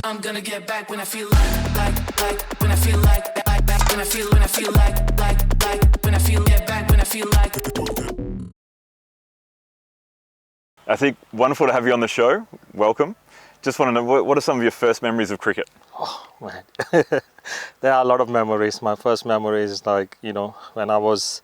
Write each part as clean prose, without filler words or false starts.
I'm gonna get back when I feel like, when I feel like, when I feel like, when I feel get back when I feel like. Atiq, wonderful to have you on the show. Welcome. Just want to know, what are some of your first memories of cricket? Oh, man. There are a lot of memories. My first memory is when I was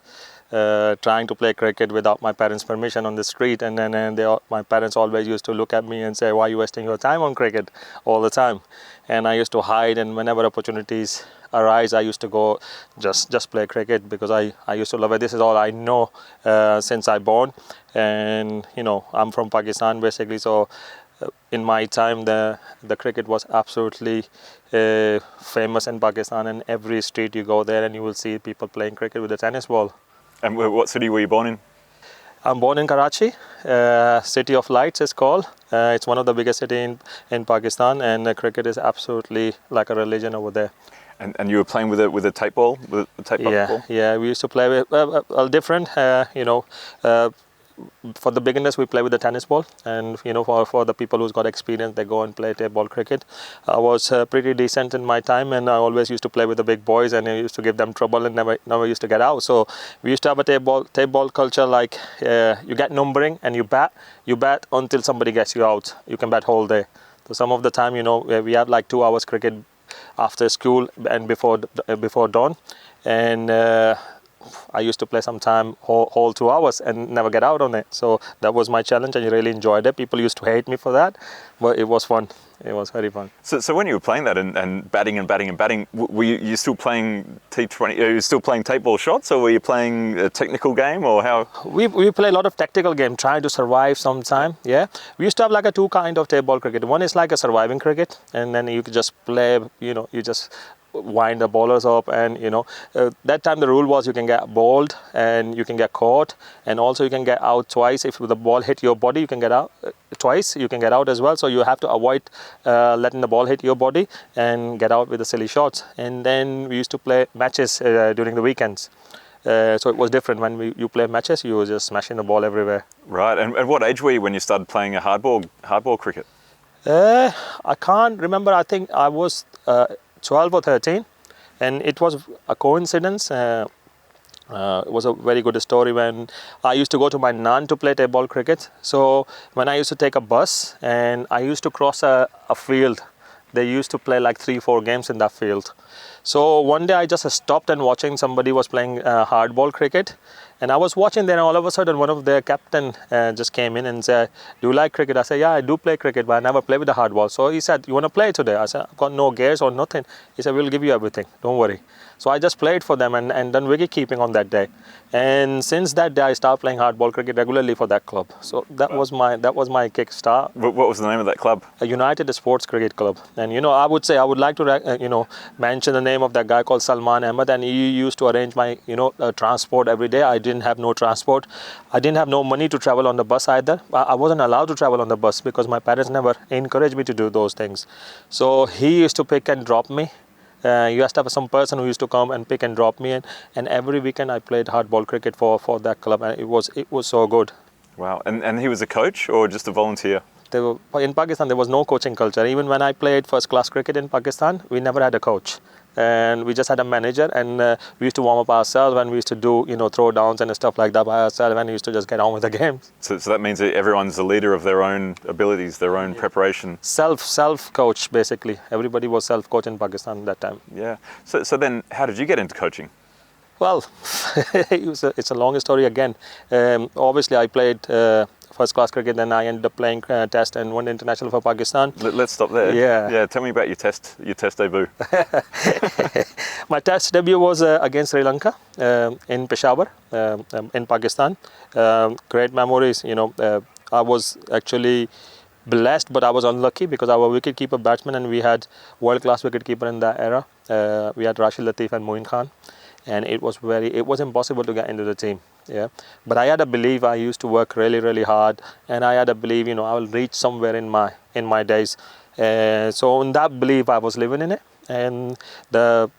trying to play cricket without my parents' permission on the street, and then my parents always used to look at me and say, "Why are you wasting your time on cricket all the time?" And I used to hide, and whenever opportunities arise, I used to go just play cricket because I used to love it. This is all I know since I born, and I'm from Pakistan basically, so in my time the cricket was absolutely famous in Pakistan, and every street you go there and you will see people playing cricket with a tennis ball. And what city were you born in? I'm born in Karachi, City of Lights is called. It's one of the biggest cities in Pakistan, and cricket is absolutely like a religion over there. And you were playing with a tape ball, with a tape ball? Yeah, we used to play with different, for the beginners we play with the tennis ball, and for the people who's got experience, they go and play tape ball cricket. I was pretty decent in my time, and I always used to play with the big boys, and I used to give them trouble and never used to get out. So we used to have a tape ball culture, like you get numbering and you bat until somebody gets you out. You can bat whole day. So some of the time, we have like 2 hours cricket after school and before dawn, and I used to play sometime whole 2 hours and never get out on it. So that was my challenge, and I really enjoyed it. People used to hate me for that, but it was fun. It was very fun. So when you were playing that and batting, were you still playing T20? Are you still playing tape ball shots, or were you playing a technical game, or how? We play a lot of tactical game, trying to survive sometime. Yeah, we used to have like a 2 kind of tape ball cricket. One is like a surviving cricket, and then you could just play. You just wind the bowlers up, and that time the rule was you can get bowled and you can get caught, and also you can get out twice. If the ball hit your body, you can get out twice, you can get out as well. So you have to avoid letting the ball hit your body and get out with the silly shots. And then we used to play matches during the weekends. So it was different. When you play matches, you were just smashing the ball everywhere. Right. And what age were you when you started playing a hardball cricket? I can't remember. I think I was 12 or 13, and it was a coincidence. It was a very good story when I used to go to my nan to play tape ball cricket. So when I used to take a bus and I used to cross a field, they used to play like 3-4 games in that field. So one day I just stopped and watching somebody was playing hardball cricket, and I was watching there, and all of a sudden one of their captain just came in and said, "Do you like cricket?" I said, "Yeah, I do play cricket, but I never play with the hardball." So he said, "You want to play today?" I said, "I've got no gears or nothing." He said, "We'll give you everything, don't worry." So I just played for them and done wicket keeping on that day. And since that day I started playing hardball cricket regularly for that club. So that was my kick start. What was the name of that club? A United Sports Cricket Club. And I would like to mention the name of that guy called Salman Ahmed, and he used to arrange my transport every day. I didn't have no transport. I didn't have no money to travel on the bus either. I wasn't allowed to travel on the bus because my parents never encouraged me to do those things. So he used to pick and drop me. You used to have some person who used to come and pick and drop me, and every weekend I played hardball cricket for that club, and it was so good. Wow. And he was a coach or just a volunteer? In Pakistan there was no coaching culture. Even when I played first class cricket in Pakistan, we never had a coach, and we just had a manager, and we used to warm up ourselves, and we used to do throw downs and stuff like that by ourselves, and we used to just get on with the games. So that means that everyone's the leader of their own abilities, their own preparation. Self coach basically. Everybody was self coach in Pakistan that time. Yeah. So then how did you get into coaching? Well, it's a long story again. Obviously I played first class cricket, then I ended up playing test and won international for Pakistan. Let's stop there. Yeah. Tell me about your test debut. My test debut was against Sri Lanka in Peshawar, in Pakistan. Great memories. I was actually blessed, but I was unlucky because I was a wicketkeeper batsman, and we had world-class wicketkeeper in that era. We had Rashid Latif and Moin Khan, and it was impossible to get into the team. Yeah, but I had a belief. I used to work really, really hard, and I had a belief, I will reach somewhere in my days. So in that belief, I was living in it, and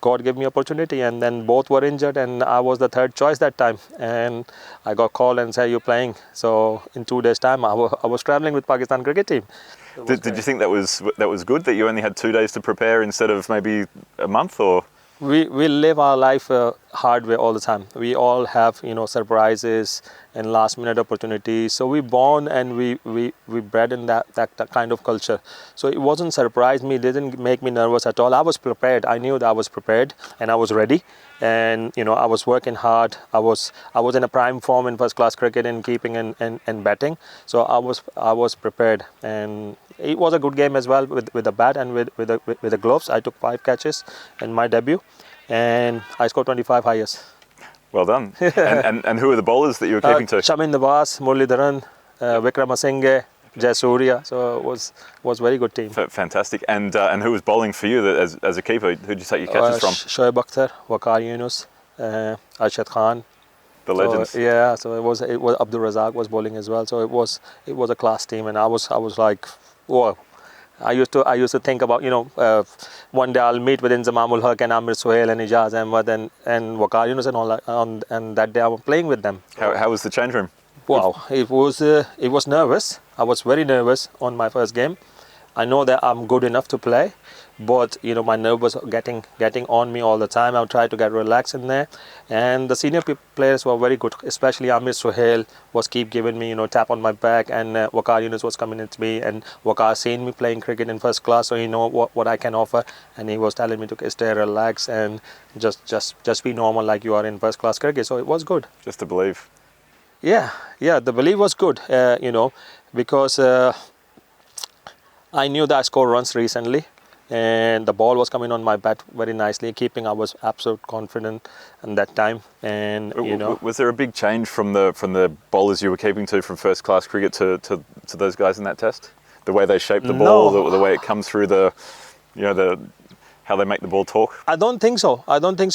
God gave me opportunity, and then both were injured, and I was the third choice that time, and I got called and said, "You're playing." So in 2 days' time, I was traveling with Pakistan cricket team. Did you think that was good that you only had 2 days to prepare instead of maybe a month, or? We live our life hard way all the time. We all have surprises and last minute opportunities. So we born and we bred in that kind of culture. So it wasn't surprise me. It didn't make me nervous at all. I was prepared. I knew that I was prepared and I was ready. And I was working hard. I was in a prime form in first class cricket in keeping and batting. So I was prepared, and it was a good game as well with the bat and with the gloves. I took 5 catches in my debut, and I scored 25 highers. Well done. and who are the bowlers that you were keeping to? Shamin Nawaz, Muralidharan, Vikramasinghe, Jayasuriya. So it was very good team. Fantastic. And who was bowling for you as a keeper? Who did you take your catches from? Shoaib Akhtar, Waqar Yunus, Arshad Khan. The legends. So it was Abdul Razak was bowling as well. So it was a class team, and I was like, whoa. I used to think about one day I'll meet with Inzamam ul Haq and Amir Sohail and Ijaz Ahmed and Waqar Yunus and all that, and that day I was playing with them. How was the change room? Wow, it was nervous. I was very nervous on my first game. I know that I'm good enough to play, but my nerve was getting on me all the time. I would try to get relaxed in there, and the senior players were very good, especially Amir Sohail was keep giving me tap on my back, and Waqar Yunus was coming at me, and Waqar seen me playing cricket in first class, so he know what I can offer, and he was telling me to stay relaxed and just be normal like you are in first class cricket. So it was good. Just to believe. Yeah, the belief was good, because I knew that I scored runs recently, and the ball was coming on my bat very nicely. Keeping, I was absolute confident in that time. And was there a big change from the bowlers you were keeping to from first class cricket to those guys in that test? The way they shape the ball, the way it comes through how they make the ball talk? I don't think so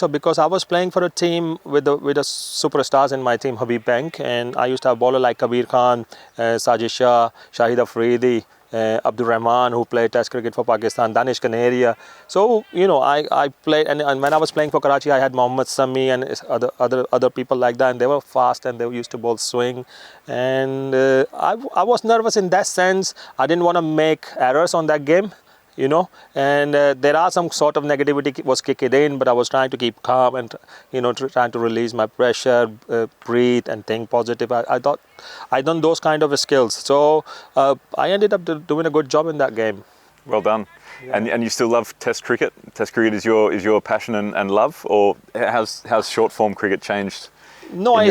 because I was playing for a team with the superstars in my team, Habib Bank, and I used to have bowler like Kabir Khan, Sajid Shah, Shahid Afridi, Abdur Rahman, who played Test cricket for Pakistan, Danish Kanaria. So I played, and when I was playing for Karachi, I had Mohammad Sami and other people like that, and they were fast and they used to bowl swing. And I was nervous in that sense. I didn't want to make errors on that game. And there are some sort of negativity was kicking in, but I was trying to keep calm and trying to release my pressure, breathe and think positive. I thought I done those kind of skills, so I ended up doing a good job in that game. Well done. Yeah. And you still love Test cricket? Test cricket is your passion and love, or how's short form cricket changed? No, I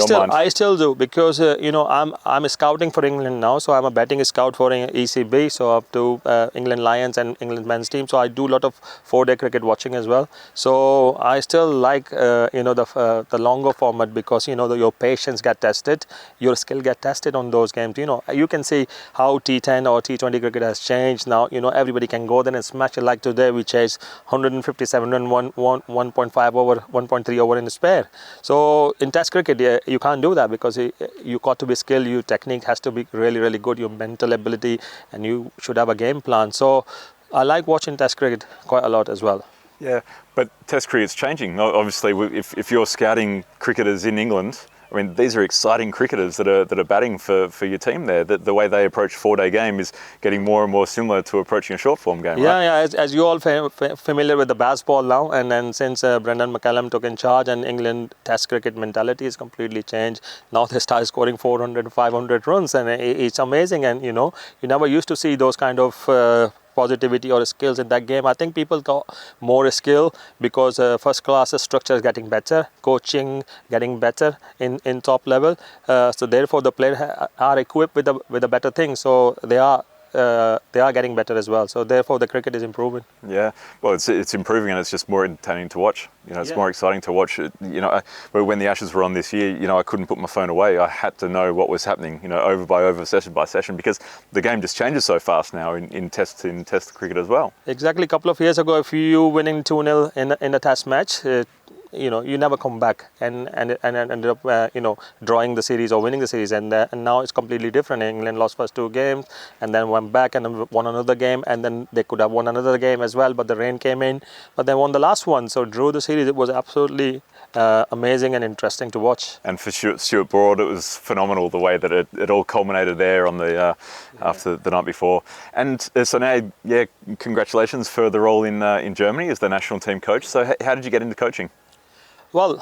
still do, because I'm scouting for England now, so I'm a batting scout for ECB, so up to England Lions and England men's team. So I do a lot of 4-day cricket watching as well. So I still like the longer format, because your patience get tested, your skill get tested on those games. You can see how T10 or T20 cricket has changed now. Everybody can go there and smash it. Like today, we chased 157 and 1.5 over, 1.3 over in the spare. So in Test cricket, you can't do that, because you got to be skilled. Your technique has to be really, really good, your mental ability, and you should have a game plan. So I like watching Test cricket quite a lot as well. Yeah, but Test cricket's changing. Obviously, if you're scouting cricketers in England, I mean, these are exciting cricketers that are batting for your team there. The way they approach 4-day game is getting more and more similar to approaching a short form game, right? Yeah. As you all familiar with the baseball now, and then since Brendan McCallum took in charge, and England Test cricket mentality is completely changed. Now they start scoring 400, 500 runs, and it's amazing. And you never used to see those kind of positivity or skills in that game. I think people got more skill because first class structure is getting better, coaching getting better in top level. So therefore the players are equipped with a better thing. So they are getting better as well. So therefore the cricket is improving. Yeah, well, it's improving, and it's just more entertaining to watch. It's more exciting to watch. When the Ashes were on this year, I couldn't put my phone away. I had to know what was happening, over by over, session by session, because the game just changes so fast now in Test cricket as well. Exactly. A couple of years ago, if you winning 2-0 in a Test match, you never come back, and ended up drawing the series or winning the series, and now it's completely different. England lost first 2 games and then went back and then won another game, and then they could have won another game as well, but the rain came in, but they won the last one, so drew the series. It was absolutely amazing and interesting to watch. And for Stuart Broad, it was phenomenal the way that it all culminated there on the after the night before. And so now, congratulations for the role in Germany as the national team coach. So how did you get into coaching? Well,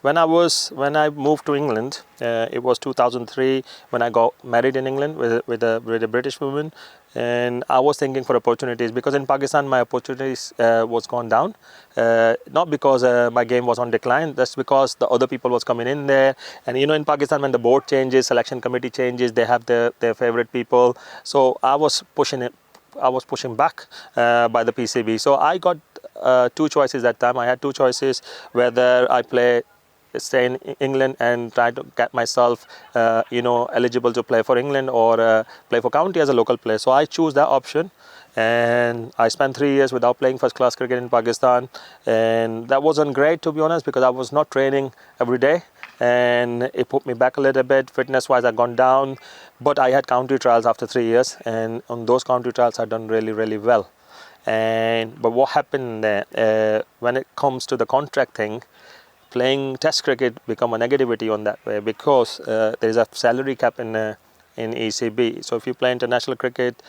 when I moved to England, it was 2003 when I got married in England with a British woman, and I was thinking for opportunities, because in Pakistan my opportunities was gone down, not because my game was on decline. That's because the other people was coming in there, and in Pakistan, when the board changes, selection committee changes, they have their favorite people. So I was pushing back by the PCB. So I got 2 choices that time. I had 2 choices, whether I stay in England and try to get myself eligible to play for England, or play for county as a local player. So I choose that option, and I spent 3 years without playing first class cricket in Pakistan, and that wasn't great, to be honest, because I was not training every day, and it put me back a little bit. Fitness wise, I'd gone down, but I had county trials after 3 years, and on those county trials I'd done really, really well. But what happened there, when it comes to the contract thing, playing test cricket become a negativity on that way, because there is a salary cap in ECB. So if you play international cricket,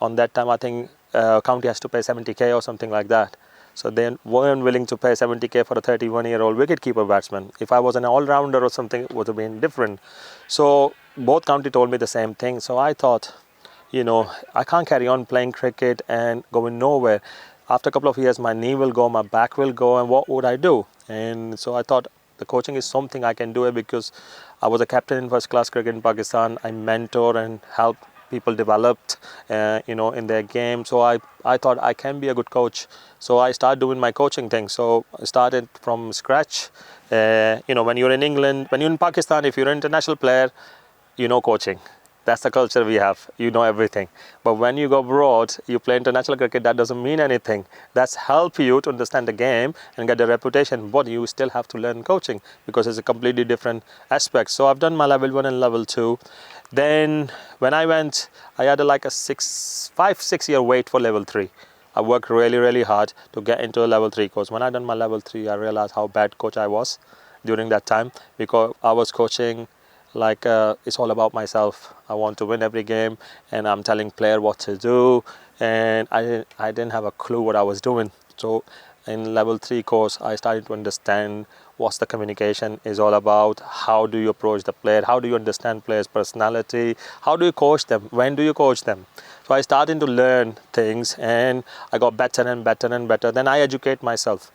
on that time I think county has to pay 70k or something like that. So they weren't willing to pay 70k for a 31-year-old wicketkeeper batsman. If I was an all-rounder or something, it would have been different. So both county told me the same thing. So I thought, I can't carry on playing cricket and going nowhere. After a couple of years, my knee will go, my back will go, and what would I do? And so I thought the coaching is something I can do it, because I was a captain in first class cricket in Pakistan. I mentor and help people developed, in their game. So I thought I can be a good coach. So I started doing my coaching thing. So I started from scratch. When you're in England, when you're in Pakistan, if you're an international player, coaching. That's the culture we have. Everything. But when you go abroad, you play international cricket, that doesn't mean anything. That's help you to understand the game and get a reputation. But you still have to learn coaching, because it's a completely different aspect. So I've done my level 1 and level 2. Then when I went, I had like a 5-6 year wait for level 3. I worked really, really hard to get into a level 3 course. When I done my level 3, I realized how bad coach I was during that time, because I was coaching like it's all about myself. I want to win every game, and I'm telling player what to do, and I didn't have a clue what I was doing. So in level 3 course, I started to understand what the communication is all about. How do you approach the player? How do you understand players' personality? How do you coach them? When do you coach them? So I started to learn things, and I got better and better and better. Then I educate myself.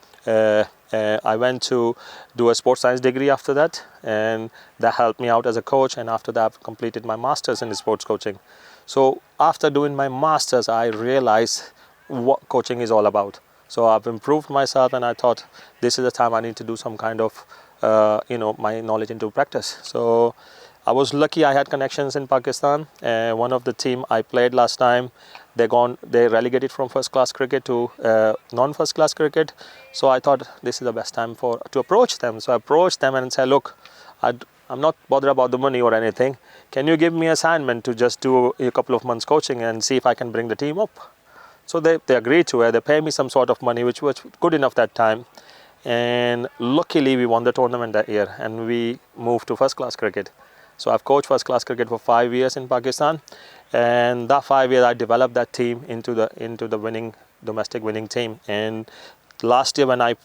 I went to do a sports science degree after that, and that helped me out as a coach. And after that, I've completed my master's in sports coaching. So after doing my master's, I realized what coaching is all about. So I've improved myself, and I thought this is the time I need to do some kind of my knowledge into practice. So I was lucky I had connections in Pakistan. One of the team I played last time, they relegated from first class cricket to non-first class cricket. So I thought this is the best time to approach them. So I approached them and said, look, I'm not bothered about the money or anything. Can you give me assignment to just do a couple of months coaching and see if I can bring the team up? So they agreed to it. They paid me some sort of money, which was good enough that time. And luckily we won the tournament that year, and we moved to first class cricket. So I've coached first class cricket for 5 years in Pakistan, and that 5 years I developed that team into the domestic winning team. And last year when I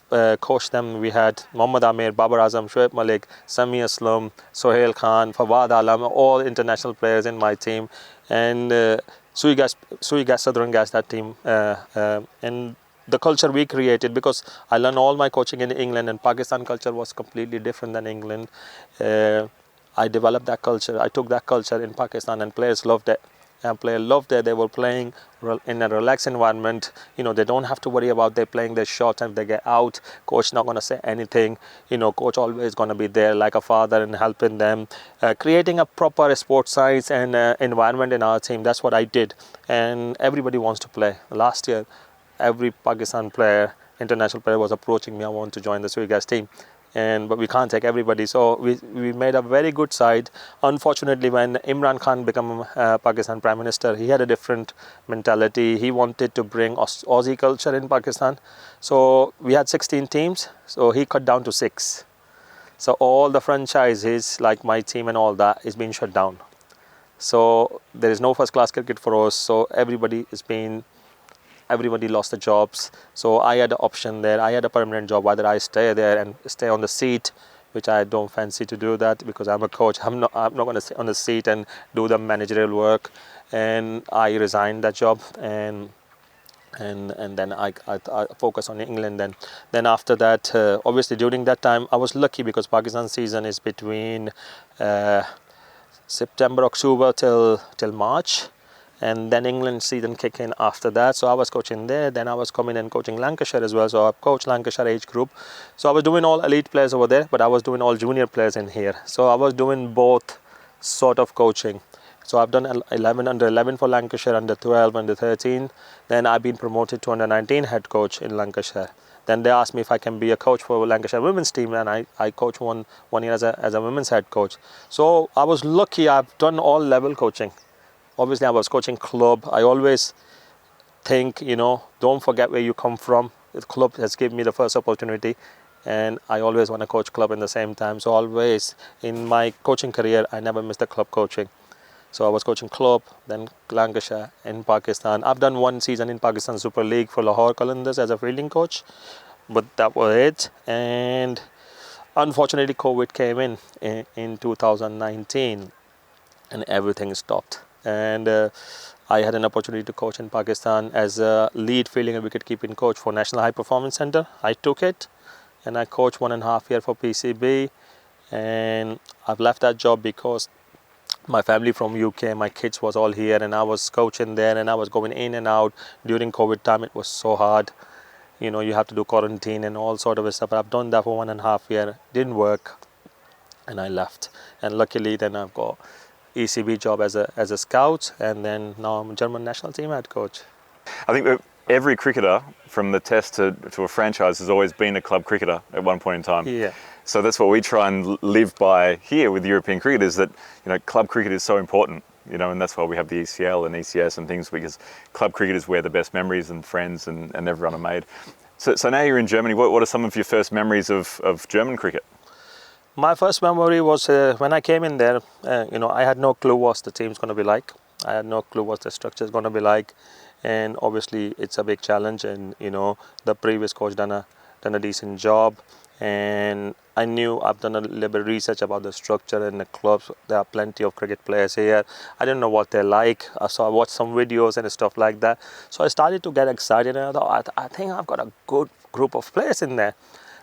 coached them, we had Mohammad Amir, Babar Azam, Shoaib Malik, Sami Aslam, Sohail Khan, Fawad Alam, all international players in my team, and Sui Gas Southern Gas, that team. And the culture we created, because I learned all my coaching in England, and Pakistan culture was completely different than England. I developed that culture. I took that culture in Pakistan, and players loved it. And players loved it. They were playing in a relaxed environment. They don't have to worry about they playing their shots, and if they get out, coach not going to say anything. Coach always going to be there like a father and helping them. Creating a proper sports science and environment in our team. That's what I did. And everybody wants to play. Last year, every Pakistan player international player was approaching me, I want to join the Swigas team. But we can't take everybody. So we made a very good side. Unfortunately, when Imran Khan became Pakistan Prime Minister, he had a different mentality. He wanted to bring Aussie culture in Pakistan. So we had 16 teams, so he cut down to 6. So all the franchises, like my team and all that, is being shut down. So there is no first class cricket for us. So everybody lost their jobs. So I had an option there. I had a permanent job. Whether I stay there and stay on the seat, which I don't fancy to do that because I'm a coach. I'm not going to sit on the seat and do the managerial work. And I resigned that job and then I focus on England. Then after that, obviously during that time, I was lucky because Pakistan season is between September, October till March. And then England season kick in after that. So I was coaching there. Then I was coming and coaching Lancashire as well. So I coached Lancashire age group. So I was doing all elite players over there, but I was doing all junior players in here. So I was doing both sort of coaching. So I've done under 11 for Lancashire, under 12, under 13. Then I've been promoted to under 19 head coach in Lancashire. Then they asked me if I can be a coach for Lancashire women's team, and I coached one year as a women's head coach. So I was lucky. I've done all level coaching. Obviously, I was coaching club. I always think, don't forget where you come from. The club has given me the first opportunity, and I always want to coach club in the same time. So always in my coaching career, I never missed the club coaching. So I was coaching club, then Lancashire in Pakistan. I've done one season in Pakistan Super League for Lahore Qalandars as a fielding coach, but that was it. And unfortunately, COVID came in 2019, and everything stopped. And I had an opportunity to coach in Pakistan as a lead fielding and wicket-keeping coach for National High Performance Centre. I took it, and I coached 1.5 years for PCB. And I've left that job because my family from UK, my kids was all here, and I was coaching there, and I was going in and out. During COVID time, it was so hard. You have to do quarantine and all sort of stuff. But I've done that for 1.5 years. Didn't work, and I left. And luckily, then I've got ECB job as a scout, and then now I'm a German national team head coach. I think that every cricketer, from the test to a franchise, has always been a club cricketer at one point in time. Yeah. So that's what we try and live by here with European cricket, is that club cricket is so important. And that's why we have the ECL and ECS and things, because club cricket is where the best memories and friends and everyone are made. So now you're in Germany. What are some of your first memories of German cricket? My first memory was when I came in there. I had no clue what the team's going to be like. I had no clue what the structure is going to be like, and obviously it's a big challenge. And the previous coach done a decent job, and I knew I've done a little bit of research about the structure and the clubs. There are plenty of cricket players here. I didn't know what they're like. I watched some videos and stuff like that. So I started to get excited, and I thought, I think I've got a good group of players in there.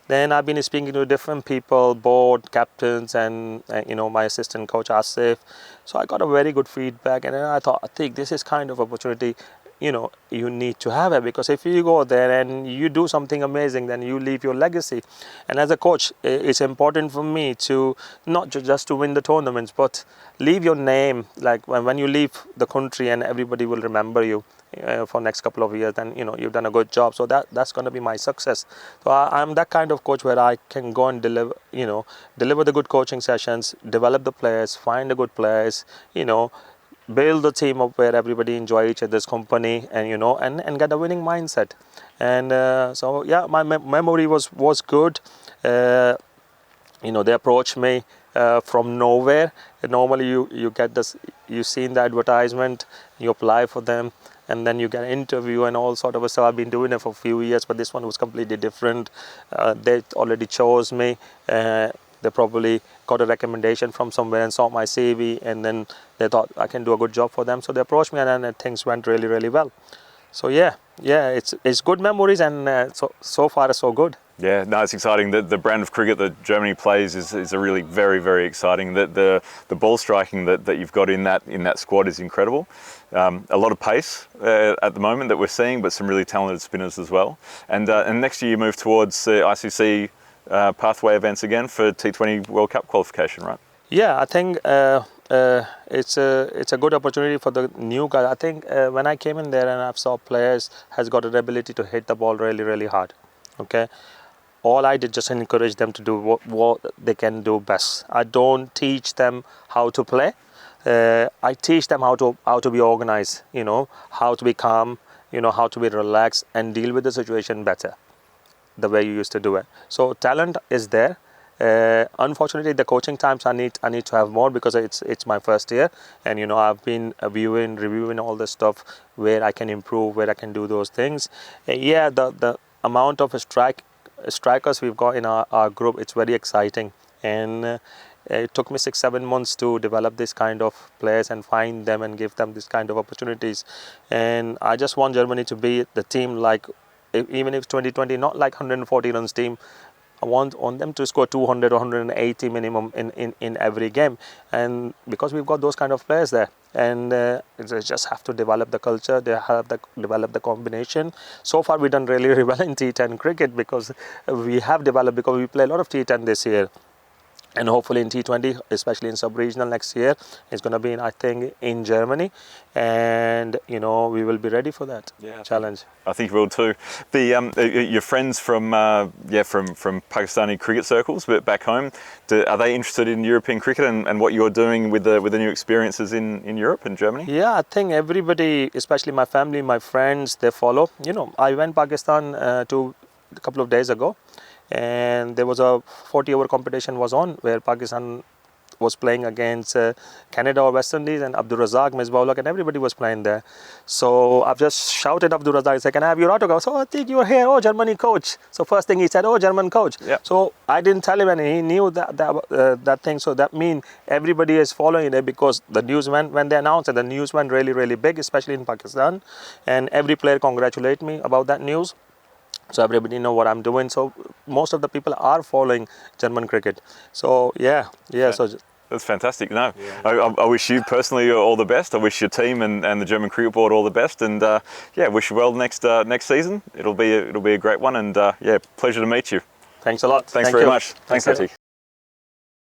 Then I've been speaking to different people, board captains, and my assistant coach Asif. So I got a very good feedback, and then I thought, I think this is kind of opportunity you need to have it, because if you go there and you do something amazing, then you leave your legacy. And as a coach, it's important for me to not just to win the tournaments, but leave your name. Like when you leave the country and everybody will remember you for next couple of years, then you've done a good job. So that's going to be my success. So I'm that kind of coach where I can go and deliver the good coaching sessions, develop the players, find the good players, build the team up where everybody enjoy each other's company, and and get a winning mindset. And so yeah, my memory was good. They approached me from nowhere. Normally you get this, you see in the advertisement, you apply for them, and then you get an interview and all sort of stuff. I've been doing it for a few years, but this one was completely different. They already chose me. They probably got a recommendation from somewhere and saw my CV, and then they thought I can do a good job for them. So they approached me, and then things went really, really well. So yeah, it's good memories, and so far so good. Yeah, no, it's exciting. The brand of cricket that Germany plays is a really very, very exciting. The ball striking that you've got in that squad is incredible. A lot of pace at the moment that we're seeing, but some really talented spinners as well. And next year you move towards ICC pathway events again for T20 World Cup qualification, right? Yeah, I think it's a good opportunity for the new guys. I think when I came in there and I saw players has got an ability to hit the ball really, really hard. Okay, all I did just encourage them to do what they can do best. I don't teach them how to play. I teach them how to be organized. You know, how to be calm. You know, how to be relaxed and deal with the situation better, the way you used to do it. So talent is there. Unfortunately, the coaching times I need to have more, because it's my first year, and you know, I've been reviewing all the stuff where I can improve, where I can do those things. Yeah, the amount of strikers we've got in our group, it's very exciting, and it took me 6-7 months to develop this kind of players and find them and give them this kind of opportunities. And I just want Germany to be the team, like even if 2020 not like 140 runs team, I want them to score 200 or 180 minimum in every game, and because we've got those kind of players there, and they just have to develop the culture, they have to develop the combination. So far we've done really well in T10 cricket, because we have developed, because we play a lot of T10 this year. And hopefully in T20, especially in sub-regional next year, it's going to be I think in Germany, and you know, we will be ready for that challenge. I think you will too. Your friends from Pakistani cricket circles, but back home, are they interested in European cricket and what you're doing with the new experiences in Europe and Germany? Yeah, I think everybody, especially my family, my friends, they follow. You know, I went Pakistan to a couple of days ago, and there was a 40-over competition was on, where Pakistan was playing against Canada or West Indies, and Abdul Razak, Misbah-ul-Haq, and everybody was playing there. So I've just shouted Abdul Razak, I said, "Can I have your autograph?" So, "I think you're here, oh, Germany coach." So first thing he said, "Oh, German coach." Yep. So I didn't tell him, and he knew that thing. So that means everybody is following it, because the news when they announced it, the news went really, really big, especially in Pakistan, and every player congratulated me about that news. So everybody know what I'm doing. So most of the people are following German cricket. So yeah. So that's fantastic. No, I wish you personally all the best. I wish your team and the German Cricket Board all the best. And wish you well next season. It'll be a great one. And pleasure to meet you. Thanks a lot. Thanks very much. Thanks, Atiq.